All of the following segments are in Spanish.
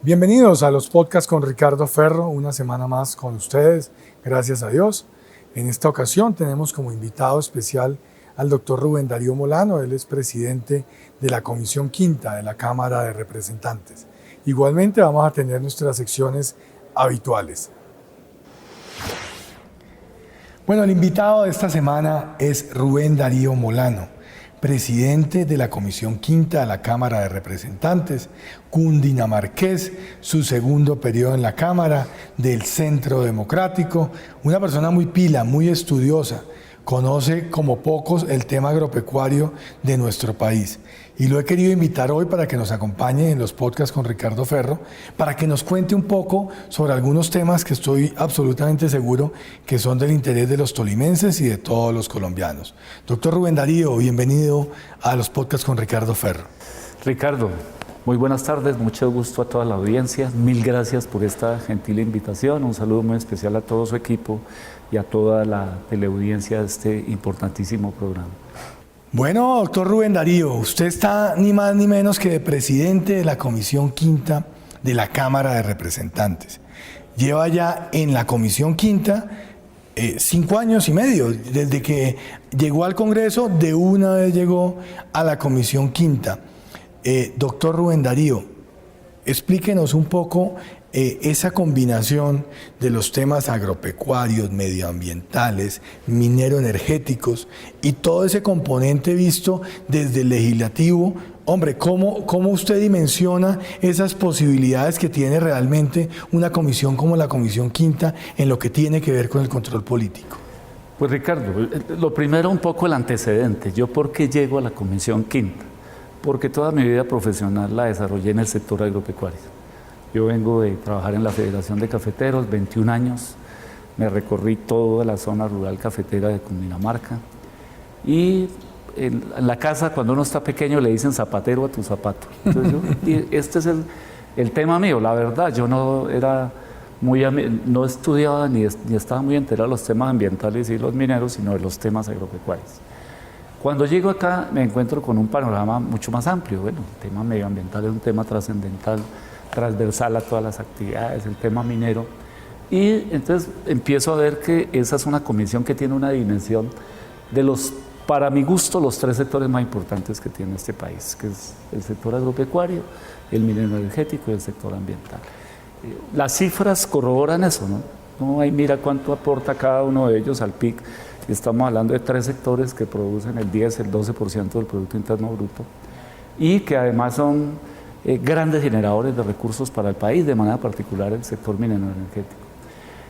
Bienvenidos a los podcasts con Ricardo Ferro, una semana más con ustedes, gracias a Dios. En esta ocasión tenemos como invitado especial al doctor Rubén Darío Molano, él es presidente de la Comisión Quinta de la Cámara de Representantes. Igualmente vamos a tener nuestras secciones habituales. Bueno, el invitado de esta semana es Rubén Darío Molano, presidente de la Comisión Quinta de la Cámara de Representantes, cundinamarqués, su segundo periodo en la Cámara, del Centro Democrático, una persona muy pila, muy estudiosa, conoce como pocos el tema agropecuario de nuestro país. Y lo he querido invitar hoy para que nos acompañe en los podcasts con Ricardo Ferro, para que nos cuente un poco sobre algunos temas que estoy absolutamente seguro que son del interés de los tolimenses y de todos los colombianos. Doctor Rubén Darío, bienvenido a los podcasts con Ricardo Ferro. Ricardo, muy buenas tardes, mucho gusto a toda la audiencia, mil gracias por esta gentil invitación, un saludo muy especial a todo su equipo y a toda la teleaudiencia de este importantísimo programa. Bueno, doctor Rubén Darío, usted está ni más ni menos que presidente de la Comisión Quinta de la Cámara de Representantes. Lleva ya en la Comisión Quinta 5 años y medio, desde que llegó al Congreso, de una vez llegó a la Comisión Quinta. Doctor Rubén Darío, explíquenos un poco esa combinación de los temas agropecuarios, medioambientales, minero-energéticos y todo ese componente visto desde el legislativo. Hombre, ¿cómo usted dimensiona esas posibilidades que tiene realmente una comisión como la Comisión Quinta en lo que tiene que ver con el control político? Pues Ricardo, lo primero un poco el antecedente. ¿Yo por qué llego a la Comisión Quinta? Porque toda mi vida profesional la desarrollé en el sector agropecuario. Yo vengo de trabajar en la Federación de Cafeteros, 21 años, me recorrí toda la zona rural cafetera de Cundinamarca y en la casa cuando uno está pequeño le dicen zapatero a tu zapato. Entonces este es el tema mío, la verdad, yo no estudiaba ni estaba muy enterado de los temas ambientales y los mineros, sino de los temas agropecuarios. Cuando llego acá me encuentro con un panorama mucho más amplio. Bueno, el tema medioambiental es un tema trascendental, transversal a todas las actividades, el tema minero. Y entonces empiezo a ver que esa es una comisión que tiene una dimensión de para mi gusto, los 3 sectores más importantes que tiene este país, que es el sector agropecuario, el minero energético y el sector ambiental. Las cifras corroboran eso, ¿no? Ahí mira cuánto aporta cada uno de ellos al PIB. Estamos hablando de 3 sectores que producen el 10, el 12% del Producto Interno Bruto y que además son grandes generadores de recursos para el país, de manera particular el sector minero energético.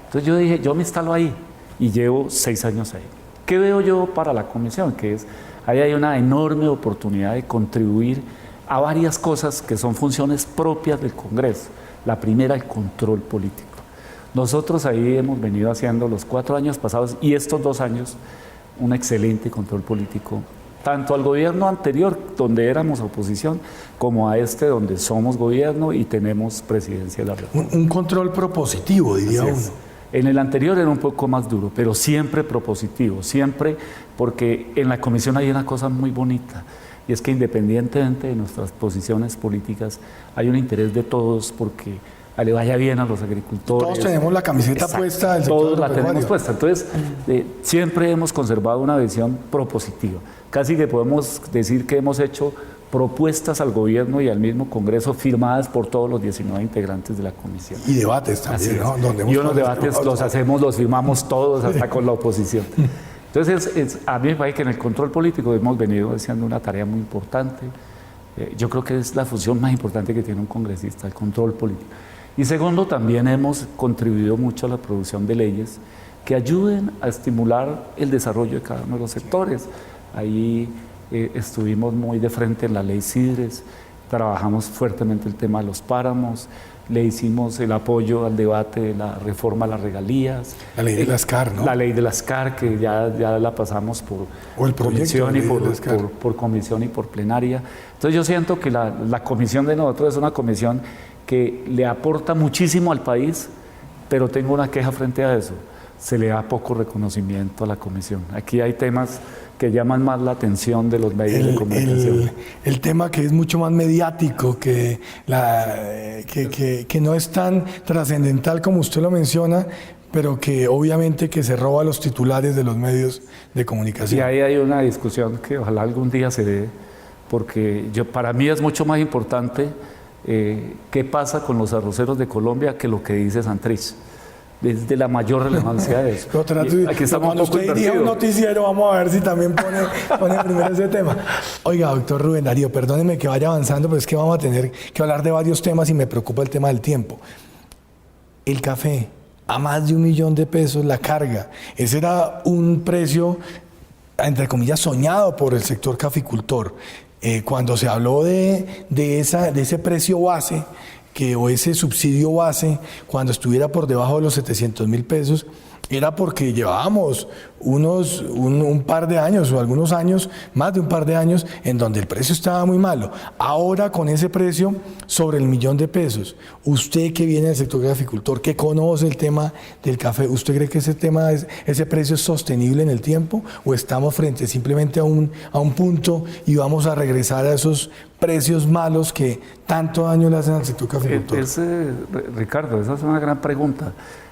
Entonces yo dije, yo me instalo ahí y llevo 6 años ahí. ¿Qué veo yo para la comisión? Que ahí hay una enorme oportunidad de contribuir a varias cosas que son funciones propias del Congreso. La primera, el control político. Nosotros ahí hemos venido haciendo los 4 años pasados y estos 2 años un excelente control político, tanto al gobierno anterior, donde éramos oposición, como a este, donde somos gobierno y tenemos presidencia de la República. Un control propositivo, diría uno. En el anterior era un poco más duro, pero siempre propositivo, siempre, porque en la comisión hay una cosa muy bonita, y es que independientemente de nuestras posiciones políticas, hay un interés de todos porque le vaya bien a los agricultores. Todos tenemos la camiseta puesta del sector todos la tenemos puesta. Entonces, siempre hemos conservado una visión propositiva. Casi que podemos decir que hemos hecho propuestas al gobierno y al mismo Congreso firmadas por todos los 19 integrantes de la comisión. Y debates también, ¿no? Y unos debates los firmamos todos, hasta con la oposición. Entonces, a mí me parece que en el control político hemos venido haciendo una tarea muy importante. Yo creo que es la función más importante que tiene un congresista, el control político. Y segundo, también hemos contribuido mucho a la producción de leyes que ayuden a estimular el desarrollo de cada uno de los sectores. Ahí estuvimos muy de frente en la ley CIDRES, trabajamos fuertemente el tema de los páramos, le hicimos el apoyo al debate de la reforma a las regalías. La ley de las CAR, ¿no? La ley de las CAR, que ya la pasamos por comisión por comisión y por plenaria. Entonces yo siento que la comisión de nosotros es una comisión que le aporta muchísimo al país, pero tengo una queja frente a eso. se le da poco reconocimiento a la comisión. Aquí hay temas que llaman más la atención de los medios de comunicación. El tema que es mucho más mediático, que no es tan trascendental como usted lo menciona, pero que obviamente que se roba los titulares de los medios de comunicación. Y ahí hay una discusión que ojalá algún día se dé, porque para mí es mucho más importante qué pasa con los arroceros de Colombia que lo que dice Santrich. Desde la mayor relevancia de eso. Aquí estamos cuando usted diga un noticiero, vamos a ver si también pone primero ese tema. Oiga, doctor Rubén Darío, perdóneme que vaya avanzando, pero es que vamos a tener que hablar de varios temas y me preocupa el tema del tiempo. El café, a más de $1.000.000 la carga. Ese era un precio, entre comillas, soñado por el sector caficultor. Cuando se habló de ese precio base, o ese subsidio base, cuando estuviera por debajo de los $700.000, era porque llevábamos un par de años o algunos años, más de un par de años, en donde el precio estaba muy malo. Ahora con ese precio sobre el $1.000.000, usted que viene del sector caficultor, que conoce el tema del café, ¿usted cree que ese precio es sostenible en el tiempo o estamos frente simplemente a un punto y vamos a regresar a esos precios malos que tanto daño le hacen al sector caficultor? Ricardo, esa es una gran pregunta.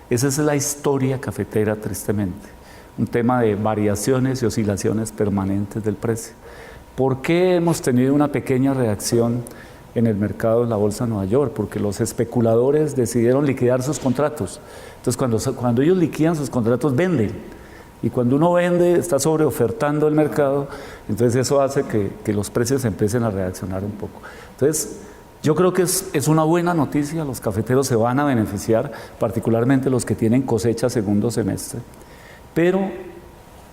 Esa es la historia cafetera, tristemente. Un tema de variaciones y oscilaciones permanentes del precio. ¿Por qué hemos tenido una pequeña reacción en el mercado de la Bolsa de Nueva York? Porque los especuladores decidieron liquidar sus contratos. Entonces, cuando ellos liquidan sus contratos, venden. Y cuando uno vende, está sobreofertando el mercado, entonces eso hace que los precios empiecen a reaccionar un poco. Entonces, yo creo que es una buena noticia, los cafeteros se van a beneficiar, particularmente los que tienen cosecha segundo semestre, pero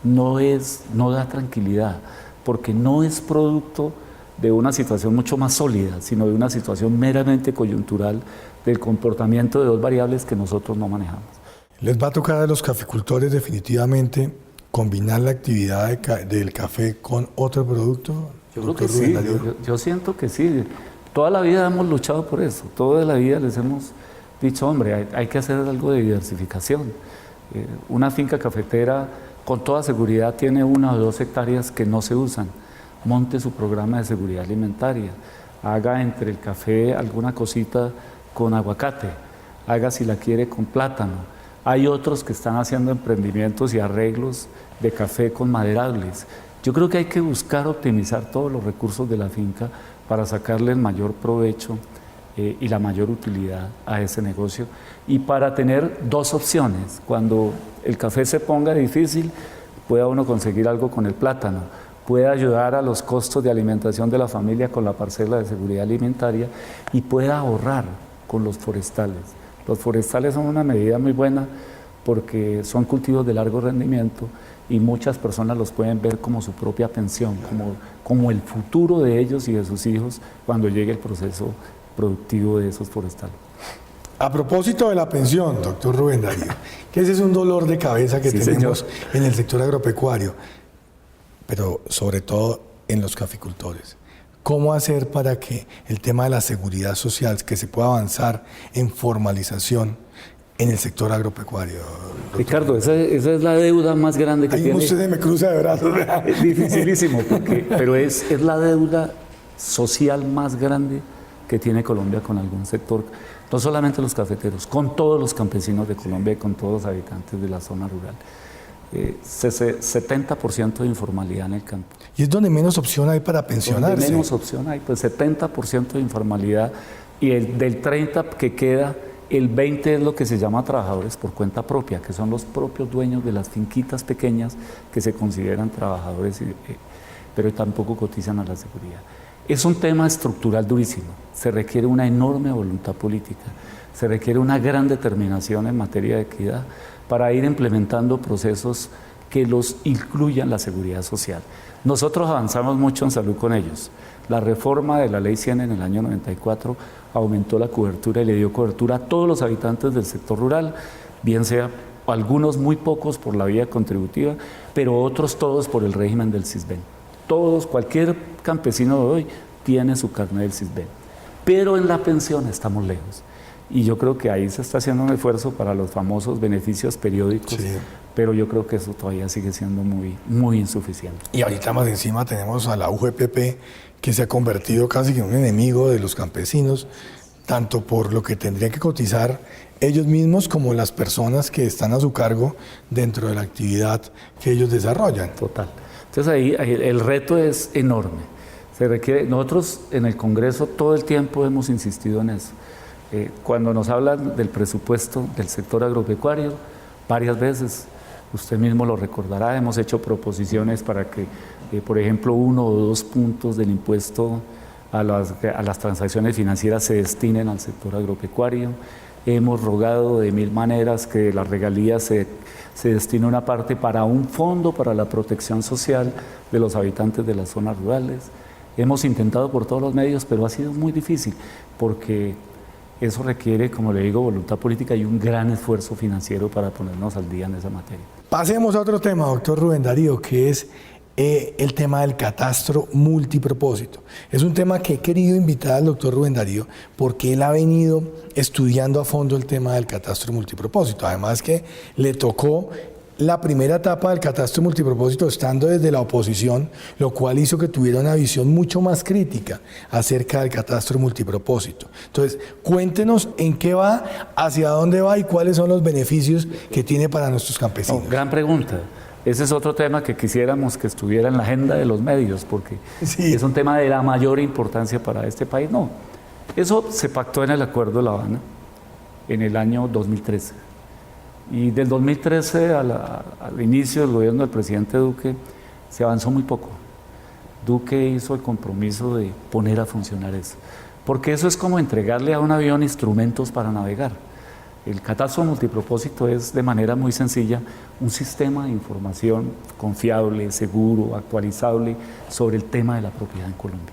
no da tranquilidad, porque no es producto de una situación mucho más sólida, sino de una situación meramente coyuntural del comportamiento de dos variables que nosotros no manejamos. ¿Les va a tocar a los caficultores definitivamente combinar la actividad del café con otro producto? Yo creo que sí, yo siento que sí. Toda la vida hemos luchado por eso, toda la vida les hemos dicho, hombre, hay que hacer algo de diversificación. Una finca cafetera con toda seguridad tiene 1 o 2 hectáreas que no se usan. Monte su programa de seguridad alimentaria, haga entre el café alguna cosita con aguacate, haga si la quiere con plátano. Hay otros que están haciendo emprendimientos y arreglos de café con maderables. Yo creo que hay que buscar optimizar todos los recursos de la finca para sacarle el mayor provecho y la mayor utilidad a ese negocio y para tener 2 opciones. Cuando el café se ponga difícil, pueda uno conseguir algo con el plátano, puede ayudar a los costos de alimentación de la familia con la parcela de seguridad alimentaria y pueda ahorrar con los forestales. Los forestales son una medida muy buena porque son cultivos de largo rendimiento y muchas personas los pueden ver como su propia pensión, como el futuro de ellos y de sus hijos cuando llegue el proceso productivo de esos forestales. A propósito de la pensión, doctor Rubén Darío, que ese es un dolor de cabeza que tenemos en el sector agropecuario, pero sobre todo en los caficultores. ¿Cómo hacer para que el tema de la seguridad social, que se pueda avanzar en formalización en el sector agropecuario? Doctor? Ricardo, esa es la deuda más grande que tiene. Ahí usted me cruza de brazos. Es dificilísimo, pero es la deuda social más grande que tiene Colombia con algún sector. No solamente los cafeteros, con todos los campesinos de Colombia y con todos los habitantes de la zona rural. 70% de informalidad en el campo. ¿Y es donde menos opción hay para pensionarse? Donde menos opción hay, pues 70% de informalidad y del 30% que queda, el 20% es lo que se llama trabajadores por cuenta propia, que son los propios dueños de las finquitas pequeñas que se consideran trabajadores, pero tampoco cotizan a la seguridad. Es un tema estructural durísimo, se requiere una enorme voluntad política, se requiere una gran determinación en materia de equidad para ir implementando procesos que los incluyan la seguridad social. Nosotros avanzamos mucho en salud con ellos. La reforma de la Ley 100 en el año 94 aumentó la cobertura y le dio cobertura a todos los habitantes del sector rural, bien sea algunos muy pocos por la vía contributiva, pero otros todos por el régimen del Sisbén. Todos, cualquier campesino de hoy tiene su carnet del Sisbén. Pero en la pensión estamos lejos. Y yo creo que ahí se está haciendo un esfuerzo para los famosos beneficios periódicos, Sí. pero yo creo que eso todavía sigue siendo muy insuficiente. Y ahorita más encima tenemos a la UGPP, que se ha convertido casi en un enemigo de los campesinos, tanto por lo que tendrían que cotizar ellos mismos como las personas que están a su cargo dentro de la actividad que ellos desarrollan. Total. Entonces ahí el reto es enorme. Se requiere, nosotros en el Congreso todo el tiempo hemos insistido en eso. Cuando nos hablan del presupuesto del sector agropecuario, varias veces, usted mismo lo recordará, hemos hecho proposiciones para que, por ejemplo, 1 o 2 puntos del impuesto a las transacciones financieras se destinen al sector agropecuario. Hemos rogado de 1000 maneras que las regalías se destine una parte para un fondo para la protección social de los habitantes de las zonas rurales. Hemos intentado por todos los medios, pero ha sido muy difícil, porque eso requiere, como le digo, voluntad política y un gran esfuerzo financiero para ponernos al día en esa materia. Pasemos a otro tema, doctor Rubén Darío, que es el tema del catastro multipropósito. Es un tema que he querido invitar al doctor Rubén Darío porque él ha venido estudiando a fondo el tema del catastro multipropósito. Además que le tocó la primera etapa del catastro multipropósito estando desde la oposición, lo cual hizo que tuviera una visión mucho más crítica acerca del catastro multipropósito. Entonces, cuéntenos en qué va, hacia dónde va y cuáles son los beneficios que tiene para nuestros campesinos. Gran pregunta. Ese es otro tema que quisiéramos que estuviera en la agenda de los medios, porque Sí. es un tema de la mayor importancia para este país. No, eso se pactó en el Acuerdo de La Habana en el año 2013. Y del 2013 al inicio del gobierno del presidente Duque se avanzó muy poco. Duque hizo el compromiso de poner a funcionar eso, porque eso es como entregarle a un avión instrumentos para navegar. El catastro multipropósito es de manera muy sencilla un sistema de información confiable, seguro, actualizable sobre el tema de la propiedad en Colombia.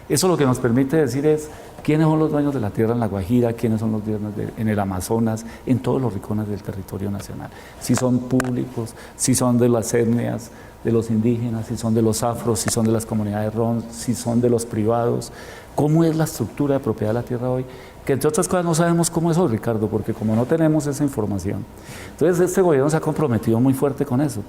Eso lo que nos permite decir es quiénes son los dueños de la tierra en La Guajira, quiénes son los dueños en el Amazonas, en todos los rincones del territorio nacional. Si son públicos, si son de las etnias, de los indígenas, si son de los afros, si son de las comunidades RON, si son de los privados. ¿Cómo es la estructura de propiedad de la tierra hoy? Que entre otras cosas no sabemos cómo es hoy, Ricardo, porque como no tenemos esa información. Entonces este gobierno se ha comprometido muy fuerte con eso.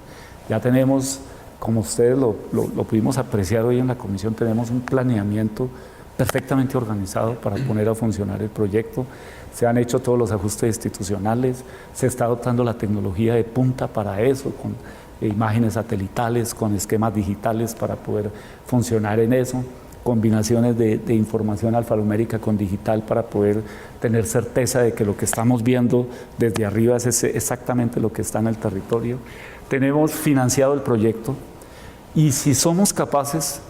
Ya tenemos, como ustedes lo pudimos apreciar hoy en la comisión, tenemos un planeamiento perfectamente organizado para poner a funcionar el proyecto. Se han hecho todos los ajustes institucionales, se está adoptando la tecnología de punta para eso, con imágenes satelitales, con esquemas digitales para poder funcionar en eso, combinaciones de información alfanumérica con digital para poder tener certeza de que lo que estamos viendo desde arriba es exactamente lo que está en el territorio. Tenemos financiado el proyecto y si somos capaces,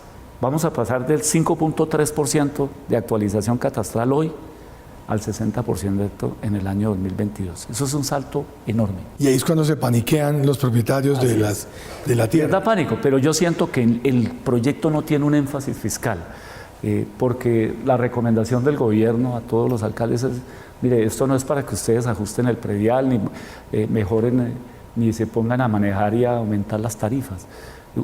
vamos a pasar del 5.3% de actualización catastral hoy al 60% en el año 2022. Eso es un salto enorme. Y ahí es cuando se paniquean los propietarios de la tierra. Da pánico, pero yo siento que el proyecto no tiene un énfasis fiscal, porque la recomendación del gobierno a todos los alcaldes es, mire, esto no es para que ustedes ajusten el predial, ni mejoren, ni se pongan a manejar y a aumentar las tarifas.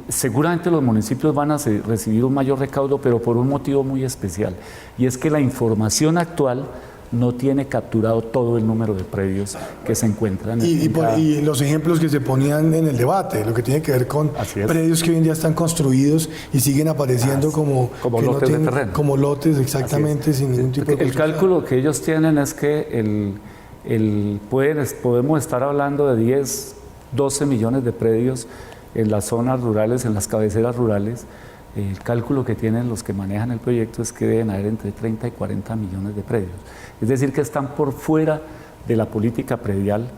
Seguramente los municipios van a recibir un mayor recaudo, pero por un motivo muy especial, y es que la información actual no tiene capturado todo el número de predios que se encuentran y los ejemplos que se ponían en el debate, lo que tiene que ver con predios que hoy en día están construidos y siguen apareciendo como lotes de terreno. Como lotes, exactamente, sin ningún tipo de... El cálculo que ellos tienen es que podemos estar hablando de 10, 12 millones de predios en las zonas rurales, en las cabeceras rurales. El cálculo que tienen los que manejan el proyecto es que deben haber entre 30 y 40 millones de predios. Es decir, que están por fuera de la política predial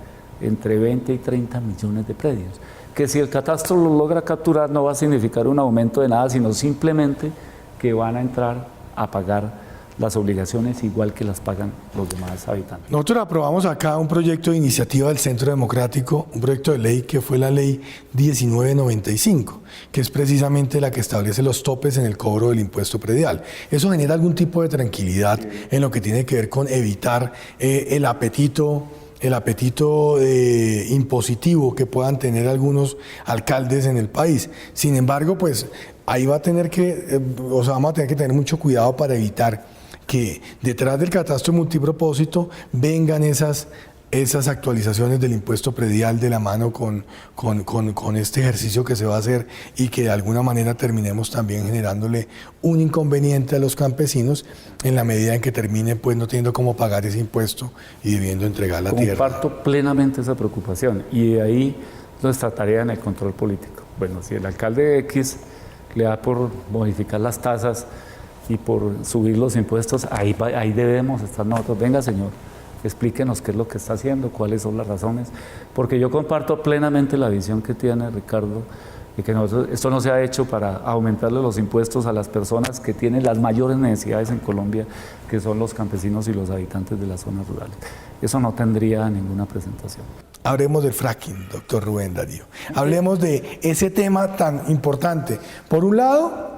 entre 20 y 30 millones de predios. Que si el catastro lo logra capturar no va a significar un aumento de nada, sino simplemente que van a entrar a pagar las obligaciones igual que las pagan los demás habitantes. Nosotros aprobamos acá un proyecto de iniciativa del Centro Democrático, un proyecto de ley que fue la ley 1995, que es precisamente la que establece los topes en el cobro del impuesto predial. Eso genera algún tipo de tranquilidad en lo que tiene que ver con evitar el apetito impositivo que puedan tener algunos alcaldes en el país. Sin embargo, pues ahí vamos a tener que tener mucho cuidado para evitar que detrás del catastro multipropósito vengan esas actualizaciones del impuesto predial de la mano con este ejercicio que se va a hacer y que de alguna manera terminemos también generándole un inconveniente a los campesinos en la medida en que terminen pues no teniendo cómo pagar ese impuesto y debiendo entregar la tierra. Comparto plenamente esa preocupación y de ahí nuestra tarea en el control político. Bueno, si el alcalde X le da por modificar las tasas y por subir los impuestos, ahí debemos estar nosotros. Venga, señor, explíquenos qué es lo que está haciendo, cuáles son las razones, porque yo comparto plenamente la visión que tiene Ricardo, de que esto no se ha hecho para aumentarle los impuestos a las personas que tienen las mayores necesidades en Colombia, que son los campesinos y los habitantes de las zonas rurales. Eso no tendría ninguna presentación. Hablemos del fracking, doctor Rubén Darío. Hablemos de ese tema tan importante. Por un lado,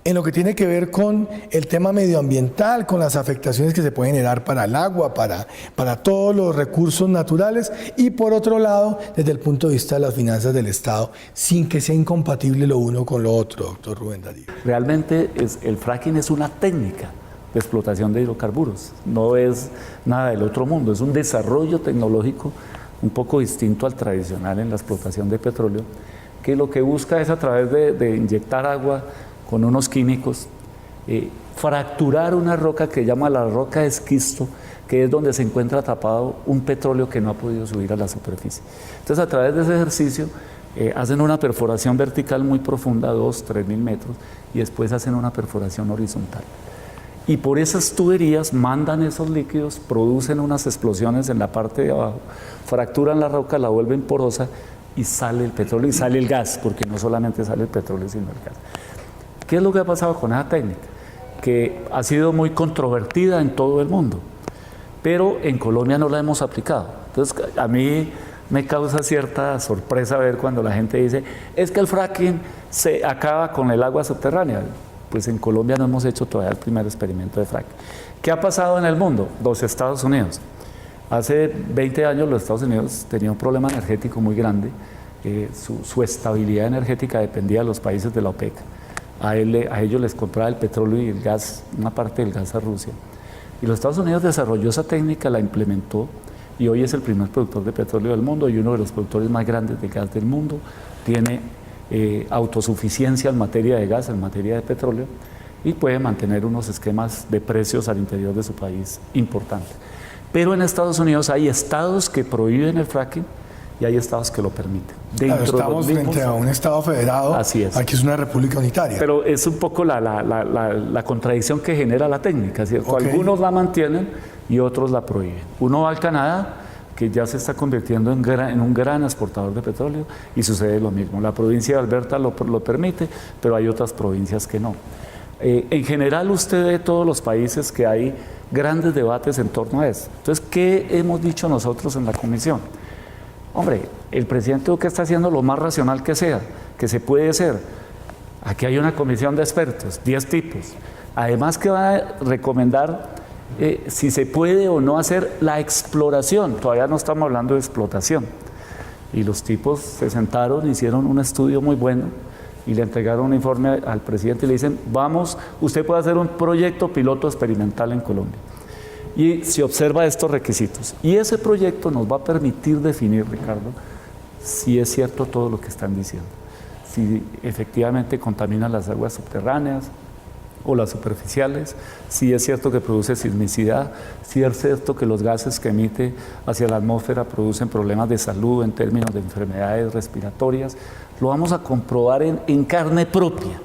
en lo que tiene que ver con el tema medioambiental, con las afectaciones que se pueden generar para el agua, para todos los recursos naturales, y por otro lado, desde el punto de vista de las finanzas del Estado, sin que sea incompatible lo uno con lo otro, doctor Rubén Darío. Realmente el fracking es una técnica de explotación de hidrocarburos, no es nada del otro mundo, es un desarrollo tecnológico un poco distinto al tradicional en la explotación de petróleo, que lo que busca es a través de inyectar agua con unos químicos, fracturar una roca que llama la roca de esquisto, que es donde se encuentra atrapado un petróleo que no ha podido subir a la superficie. Entonces, a través de ese ejercicio, hacen una perforación vertical muy profunda, 2.000–3.000 metros, y después hacen una perforación horizontal. Y por esas tuberías mandan esos líquidos, producen unas explosiones en la parte de abajo, fracturan la roca, la vuelven porosa y sale el petróleo y sale el gas, porque no solamente sale el petróleo, sino el gas. ¿Qué es lo que ha pasado con esa técnica? Que ha sido muy controvertida en todo el mundo, pero en Colombia no la hemos aplicado. Entonces, a mí me causa cierta sorpresa ver cuando la gente dice, es que el fracking se acaba con el agua subterránea. Pues en Colombia no hemos hecho todavía el primer experimento de fracking. ¿Qué ha pasado en el mundo? Los Estados Unidos. Hace 20 años los Estados Unidos tenían un problema energético muy grande. Su estabilidad energética dependía de los países de la OPEC. A ellos les compraba el petróleo y el gas, una parte del gas a Rusia. Y los Estados Unidos desarrolló esa técnica, la implementó y hoy es el primer productor de petróleo del mundo y uno de los productores más grandes de gas del mundo. Tiene autosuficiencia en materia de gas, en materia de petróleo y puede mantener unos esquemas de precios al interior de su país importantes. Pero en Estados Unidos hay estados que prohíben el fracking y hay estados que lo permiten. Claro, estamos frente a un estado federado, así es. Aquí es una república unitaria. Pero es un poco la contradicción que genera la técnica, ¿cierto? Okay. Algunos la mantienen y otros la prohíben. Uno va al Canadá, que ya se está convirtiendo en un gran exportador de petróleo, y sucede lo mismo. La provincia de Alberta lo permite, pero hay otras provincias que no. En general, usted ve todos los países que hay grandes debates en torno a eso. Entonces, ¿qué hemos dicho nosotros en la comisión? Hombre, el presidente Duque está haciendo lo más racional que sea, que se puede hacer. Aquí hay una comisión de expertos, 10 tipos. Además que va a recomendar si se puede o no hacer la exploración. Todavía no estamos hablando de explotación. Y los tipos se sentaron, hicieron un estudio muy bueno y le entregaron un informe al presidente y le dicen, vamos, usted puede hacer un proyecto piloto experimental en Colombia. Y se observa estos requisitos. Y ese proyecto nos va a permitir definir, Ricardo, si es cierto todo lo que están diciendo. Si efectivamente contaminan las aguas subterráneas o las superficiales, si es cierto que produce sismicidad, si es cierto que los gases que emite hacia la atmósfera producen problemas de salud en términos de enfermedades respiratorias. Lo vamos a comprobar en carne propia.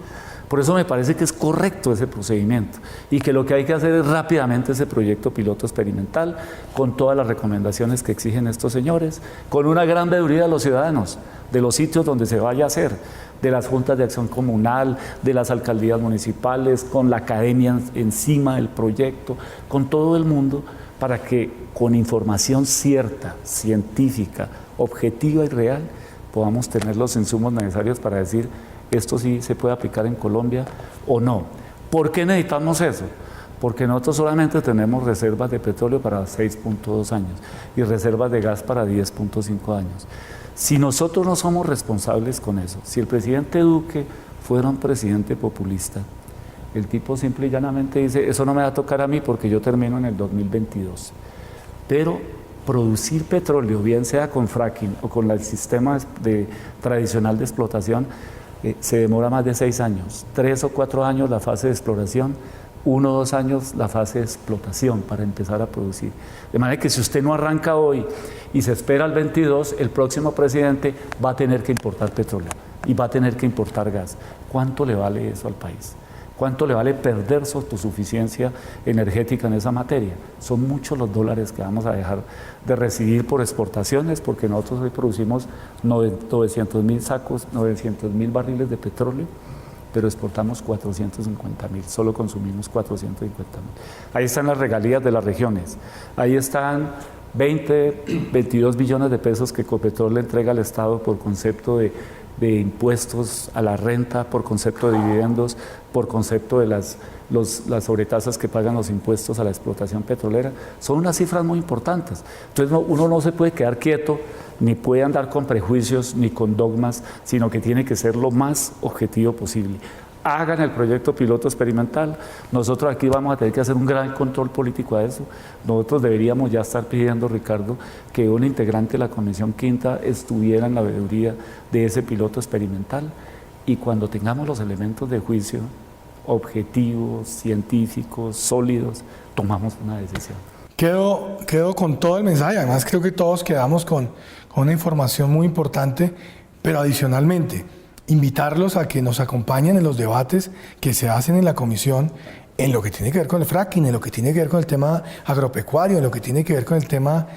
Por eso me parece que es correcto ese procedimiento y que lo que hay que hacer es rápidamente ese proyecto piloto experimental con todas las recomendaciones que exigen estos señores, con una gran veeduría de los ciudadanos, de los sitios donde se vaya a hacer, de las juntas de acción comunal, de las alcaldías municipales, con la academia encima del proyecto, con todo el mundo, para que con información cierta, científica, objetiva y real, podamos tener los insumos necesarios para decir esto sí se puede aplicar en Colombia o no. ¿Por qué necesitamos eso? Porque nosotros solamente tenemos reservas de petróleo para 6.2 años y reservas de gas para 10.5 años. Si nosotros no somos responsables con eso, si el presidente Duque fuera un presidente populista, El tipo simple y llanamente dice, eso no me va a tocar a mí porque yo termino en el 2022. Pero producir petróleo, bien sea con fracking o con el sistema tradicional de explotación, se demora más de 6 años, 3 o 4 años la fase de exploración, 1 o 2 años la fase de explotación para empezar a producir. De manera que si usted no arranca hoy y se espera al 22, el próximo presidente va a tener que importar petróleo y va a tener que importar gas. ¿Cuánto le vale eso al país? ¿Cuánto le vale perder su autosuficiencia energética en esa materia? Son muchos los dólares que vamos a dejar de recibir por exportaciones, porque nosotros hoy producimos 900.000 sacos, 900.000 barriles de petróleo, pero exportamos 450.000, solo consumimos 450.000. Ahí están las regalías de las regiones, ahí están 22 billones de pesos que Ecopetrol le entrega al Estado por concepto de impuestos a la renta, por concepto de dividendos, por concepto de las sobretasas que pagan los impuestos a la explotación petrolera. Son unas cifras muy importantes. Entonces uno no se puede quedar quieto, ni puede andar con prejuicios, ni con dogmas, sino que tiene que ser lo más objetivo posible. Hagan el proyecto piloto experimental. Nosotros aquí vamos a tener que hacer un gran control político a eso. Nosotros deberíamos ya estar pidiendo, Ricardo, que un integrante de la Comisión Quinta estuviera en la veeduría de ese piloto experimental, y cuando tengamos los elementos de juicio objetivos, científicos, sólidos, tomamos una decisión. Quedo con todo el mensaje. Además creo que todos quedamos con una información muy importante, pero adicionalmente invitarlos a que nos acompañen en los debates que se hacen en la comisión en lo que tiene que ver con el fracking, en lo que tiene que ver con el tema agropecuario, en lo que tiene que ver con el tema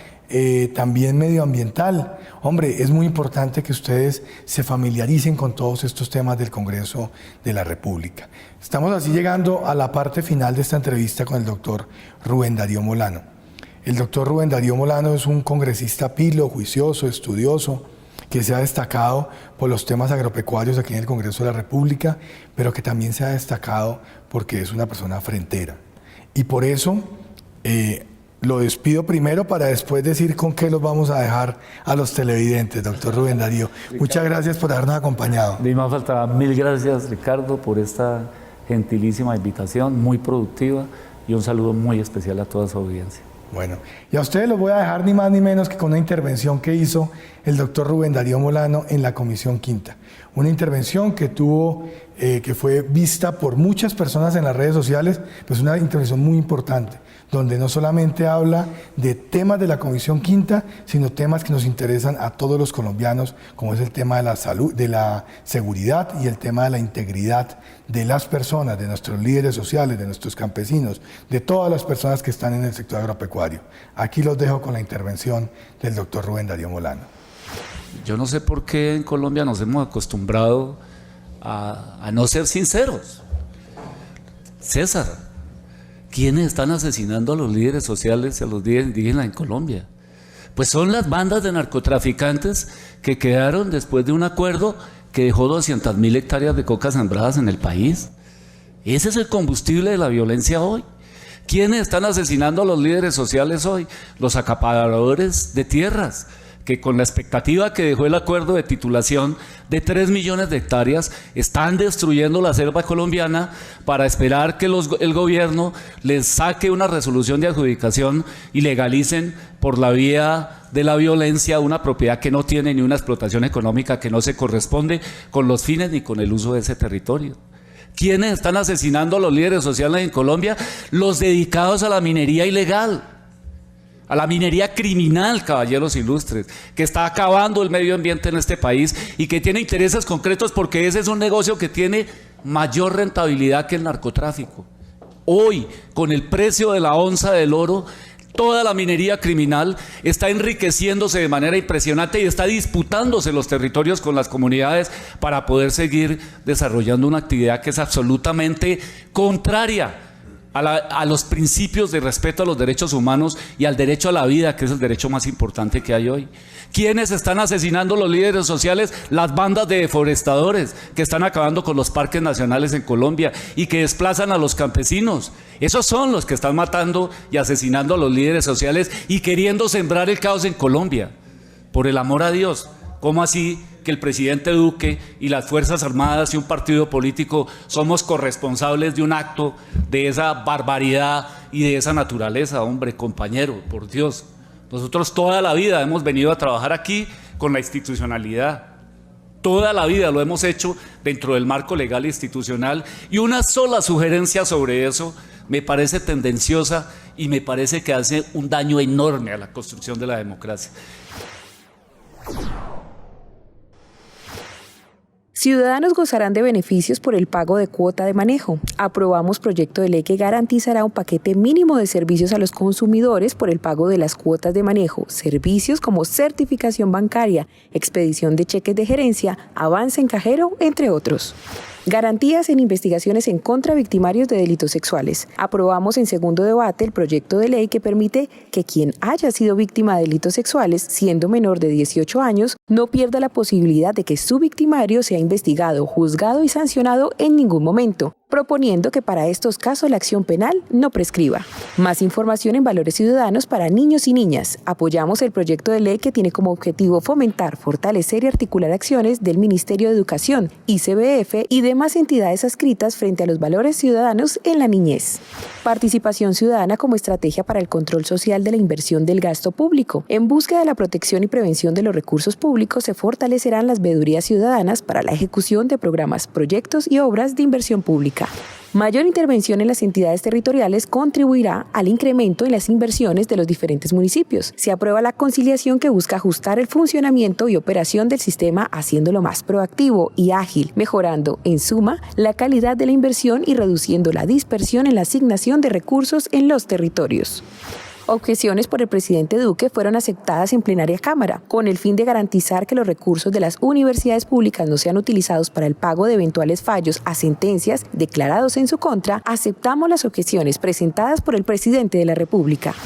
también medioambiental. Hombre, es muy importante que ustedes se familiaricen con todos estos temas del Congreso de la República. Estamos así llegando a la parte final de esta entrevista con el doctor Rubén Darío Molano. El doctor Rubén Darío Molano es un congresista pilo, juicioso, estudioso, que se ha destacado por los temas agropecuarios aquí en el Congreso de la República, pero que también se ha destacado porque es una persona frentera. Y por eso lo despido primero para después decir con qué los vamos a dejar a los televidentes, doctor Rubén Darío. Muchas gracias por habernos acompañado. Ni más faltaba. Mil gracias, Ricardo, por esta gentilísima invitación, muy productiva, y un saludo muy especial a toda su audiencia. Bueno, y a ustedes los voy a dejar ni más ni menos que con una intervención que hizo el doctor Rubén Darío Molano en la Comisión Quinta. Una intervención que fue vista por muchas personas en las redes sociales, pues una intervención muy importante, donde no solamente habla de temas de la Comisión Quinta, sino temas que nos interesan a todos los colombianos, como es el tema de la salud, de la seguridad y el tema de la integridad de las personas, de nuestros líderes sociales, de nuestros campesinos, de todas las personas que están en el sector agropecuario. Aquí los dejo con la intervención del doctor Rubén Darío Molano. Yo no sé por qué en Colombia nos hemos acostumbrado a no ser sinceros. César, ¿quiénes están asesinando a los líderes sociales y a los líderes indígenas en Colombia? Pues son las bandas de narcotraficantes que quedaron después de un acuerdo que dejó 200.000 hectáreas de coca sembradas en el país. Ese es el combustible de la violencia hoy. ¿Quiénes están asesinando a los líderes sociales hoy? Los acaparadores de tierras, que con la expectativa que dejó el acuerdo de titulación de 3 millones de hectáreas, están destruyendo la selva colombiana para esperar que el gobierno les saque una resolución de adjudicación y legalicen por la vía de la violencia una propiedad que no tiene ni una explotación económica, que no se corresponde con los fines ni con el uso de ese territorio. ¿Quiénes están asesinando a los líderes sociales en Colombia? Los dedicados a la minería ilegal, a la minería criminal, caballeros ilustres, que está acabando el medio ambiente en este país y que tiene intereses concretos, porque ese es un negocio que tiene mayor rentabilidad que el narcotráfico. Hoy, con el precio de la onza del oro, toda la minería criminal está enriqueciéndose de manera impresionante y está disputándose los territorios con las comunidades para poder seguir desarrollando una actividad que es absolutamente contraria a los principios de respeto a los derechos humanos y al derecho a la vida, que es el derecho más importante que hay hoy. ¿Quiénes están asesinando a los líderes sociales? Las bandas de deforestadores que están acabando con los parques nacionales en Colombia y que desplazan a los campesinos. Esos son los que están matando y asesinando a los líderes sociales y queriendo sembrar el caos en Colombia. Por el amor a Dios, ¿Cómo así que el presidente Duque y las Fuerzas Armadas y un partido político somos corresponsables de un acto de esa barbaridad y de esa naturaleza? Hombre, compañero, por Dios. Nosotros toda la vida hemos venido a trabajar aquí con la institucionalidad. Toda la vida lo hemos hecho dentro del marco legal e institucional, y una sola sugerencia sobre eso me parece tendenciosa y me parece que hace un daño enorme a la construcción de la democracia. Ciudadanos gozarán de beneficios por el pago de cuota de manejo. Aprobamos proyecto de ley que garantizará un paquete mínimo de servicios a los consumidores por el pago de las cuotas de manejo, servicios como certificación bancaria, expedición de cheques de gerencia, avance en cajero, entre otros. Garantías en investigaciones en contra de victimarios de delitos sexuales. Aprobamos en segundo debate el proyecto de ley que permite que quien haya sido víctima de delitos sexuales, siendo menor de 18 años, no pierda la posibilidad de que su victimario sea investigado, juzgado y sancionado en ningún momento, proponiendo que para estos casos la acción penal no prescriba. Más información en Valores Ciudadanos para niños y niñas. Apoyamos el proyecto de ley que tiene como objetivo fomentar, fortalecer y articular acciones del Ministerio de Educación, ICBF y demás entidades adscritas frente a los valores ciudadanos en la niñez. Participación ciudadana como estrategia para el control social de la inversión del gasto público. En búsqueda de la protección y prevención de los recursos públicos se fortalecerán las veedurías ciudadanas para la ejecución de programas, proyectos y obras de inversión pública. Mayor intervención en las entidades territoriales contribuirá al incremento en las inversiones de los diferentes municipios. Se aprueba la conciliación que busca ajustar el funcionamiento y operación del sistema, haciéndolo más proactivo y ágil, mejorando, en suma, la calidad de la inversión y reduciendo la dispersión en la asignación de recursos en los territorios. Objeciones por el presidente Duque fueron aceptadas en plenaria Cámara, con el fin de garantizar que los recursos de las universidades públicas no sean utilizados para el pago de eventuales fallos a sentencias declarados en su contra. Aceptamos las objeciones presentadas por el presidente de la República.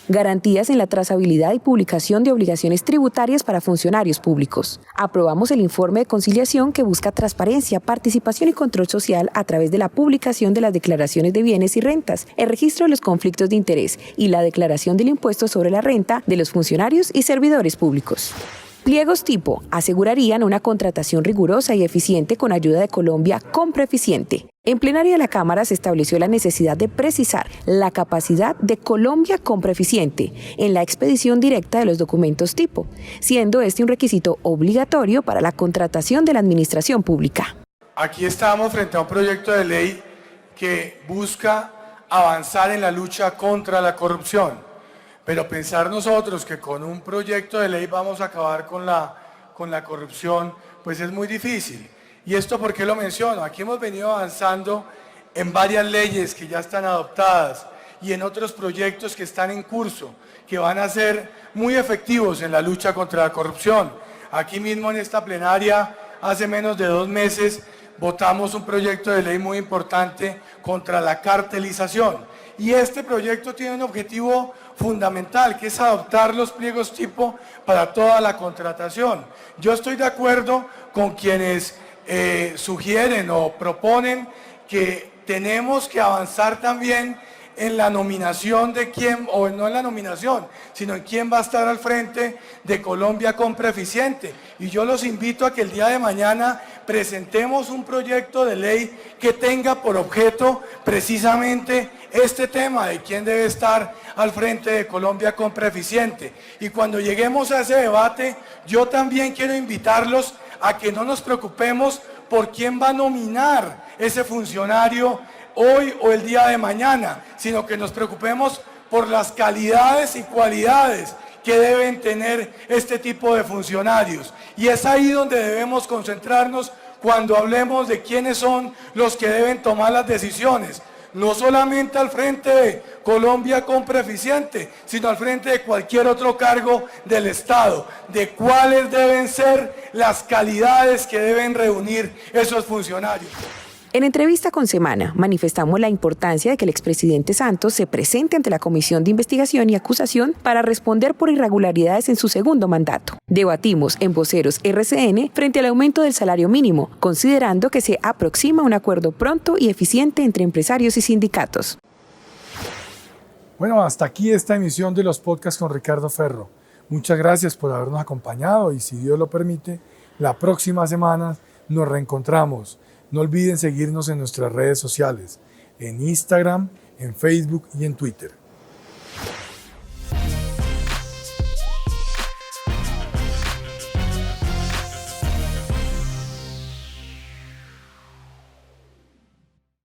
Garantías en la trazabilidad y publicación de obligaciones tributarias para funcionarios públicos. Aprobamos el informe de conciliación que busca transparencia, participación y control social a través de la publicación de las declaraciones de bienes y rentas, el registro de los conflictos de interés y la declaración del impuesto sobre la renta de los funcionarios y servidores públicos. Pliegos tipo asegurarían una contratación rigurosa y eficiente con ayuda de Colombia Compra Eficiente. En plenaria de la Cámara se estableció la necesidad de precisar la capacidad de Colombia Compra Eficiente en la expedición directa de los documentos tipo, siendo este un requisito obligatorio para la contratación de la administración pública. Aquí estamos frente a un proyecto de ley que busca avanzar en la lucha contra la corrupción. Pero pensar nosotros que con un proyecto de ley vamos a acabar con la corrupción, pues es muy difícil. ¿Y esto por qué lo menciono? Aquí hemos venido avanzando en varias leyes que ya están adoptadas y en otros proyectos que están en curso, que van a ser muy efectivos en la lucha contra la corrupción. Aquí mismo en esta plenaria, hace menos de 2 meses, votamos un proyecto de ley muy importante contra la cartelización. Y este proyecto tiene un objetivo fundamental, que es adoptar los pliegos tipo para toda la contratación. Yo estoy de acuerdo con quienes sugieren o proponen que tenemos que avanzar también en la nominación de quién, o no en la nominación, sino en quién va a estar al frente de Colombia Compra Eficiente. Y yo los invito a que el día de mañana presentemos un proyecto de ley que tenga por objeto precisamente este tema de quién debe estar al frente de Colombia Compra Eficiente. Y cuando lleguemos a ese debate, yo también quiero invitarlos a que no nos preocupemos por quién va a nominar ese funcionario hoy o el día de mañana, sino que nos preocupemos por las calidades y cualidades que deben tener este tipo de funcionarios. Y es ahí donde debemos concentrarnos cuando hablemos de quiénes son los que deben tomar las decisiones. No solamente al frente de Colombia Compra Eficiente, sino al frente de cualquier otro cargo del Estado, de cuáles deben ser las calidades que deben reunir esos funcionarios. En entrevista con Semana, manifestamos la importancia de que el expresidente Santos se presente ante la Comisión de Investigación y Acusación para responder por irregularidades en su segundo mandato. Debatimos en Voceros RCN frente al aumento del salario mínimo, considerando que se aproxima un acuerdo pronto y eficiente entre empresarios y sindicatos. Bueno, hasta aquí esta emisión de los podcasts con Ricardo Ferro. Muchas gracias por habernos acompañado y si Dios lo permite, la próxima semana nos reencontramos. No olviden seguirnos en nuestras redes sociales, en Instagram, en Facebook y en Twitter.